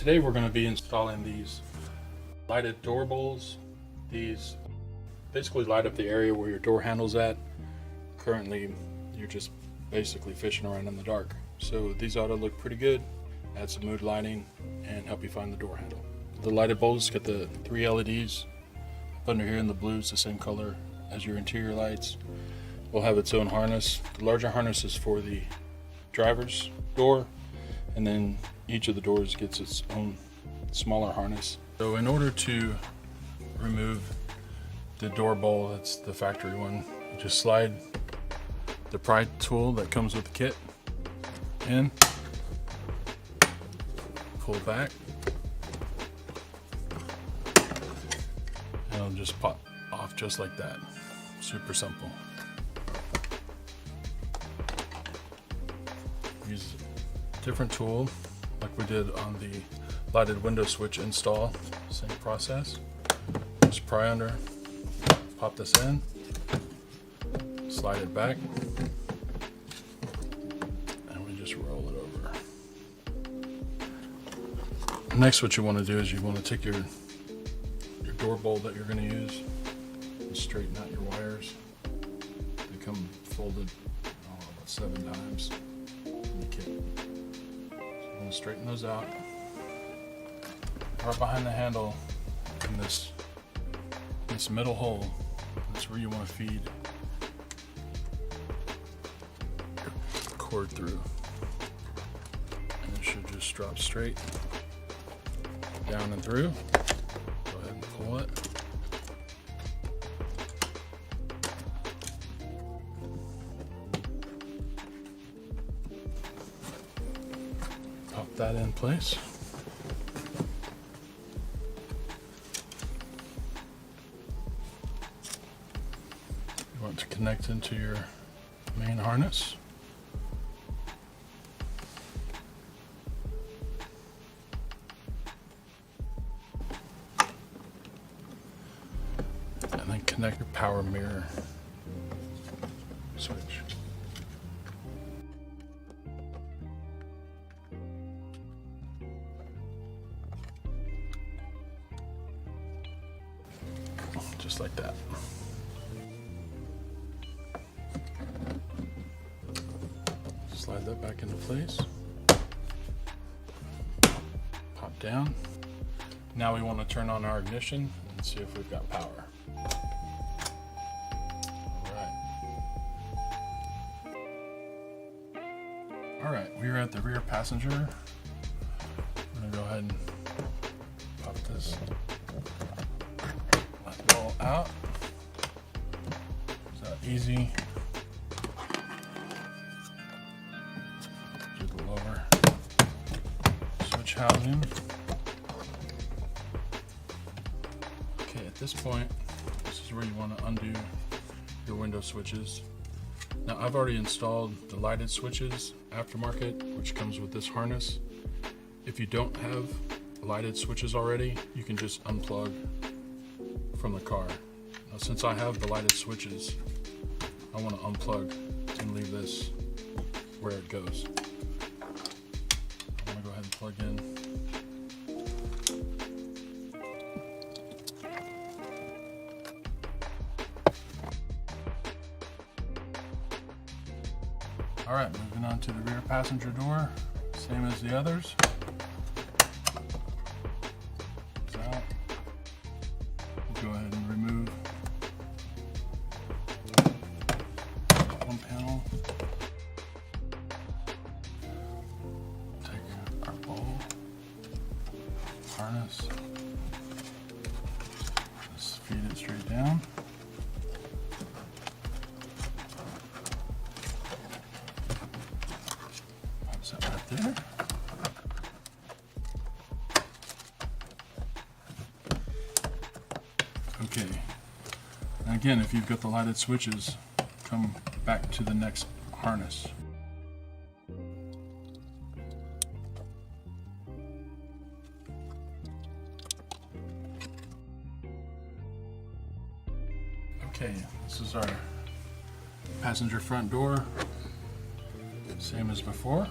Today we're going to be installing these lighted door bowls. These basically light up the area where your door handle's at. Currently you're just basically fishing around in the dark. So these ought to look pretty good, add some mood lighting, and help you find the door handle. The lighted bowls got the 3 LEDs. Up under here in the blue is the same color as your interior lights. Will have its own harness. The larger harness is for the driver's door, and then each of the doors gets its own smaller harness. So in order to remove the door bowl, that's the factory one, you just slide the pry tool that comes with the kit in, pull back, and it'll just pop off just like that. Super simple. Use a different tool like we did on the lighted window switch install. Same process. Just pry under, pop this in, slide it back, and we just roll it over. Next, what you want to do is you want to take your door bowl that you're going to use and straighten out your wires. They come folded about 7 times in the kit. So you want to straighten those out. Right behind the handle, in this middle hole, that's where you want to feed your cord through. And it should just drop straight down and through. Go ahead and pull it. Pop that in place. You want to connect into your main harness. And then connect your power mirror switch. Just like that. Slide that back into place. Pop down. Now we want to turn on our ignition and see if we've got power. Alright, we are at the rear passenger. I'm going to go ahead and pop this roll out. Is that easy? Do the lower switch housing. Okay, at this point, this is where you want to undo your window switches. Now I've already installed the lighted switches aftermarket, which comes with this harness. If you don't have lighted switches already, you can just unplug from the car. Now, since I have the lighted switches, I want to unplug and leave this where it goes. I want to go ahead and plug in. All right, moving on to the rear passenger door, same as the others. Out. Go ahead and remove one panel. Take our bowl, harness, just feed it straight down. Pops that right there. Okay, and again, if you've got the lighted switches, come back to the next harness. Okay, this is our passenger front door, same as before.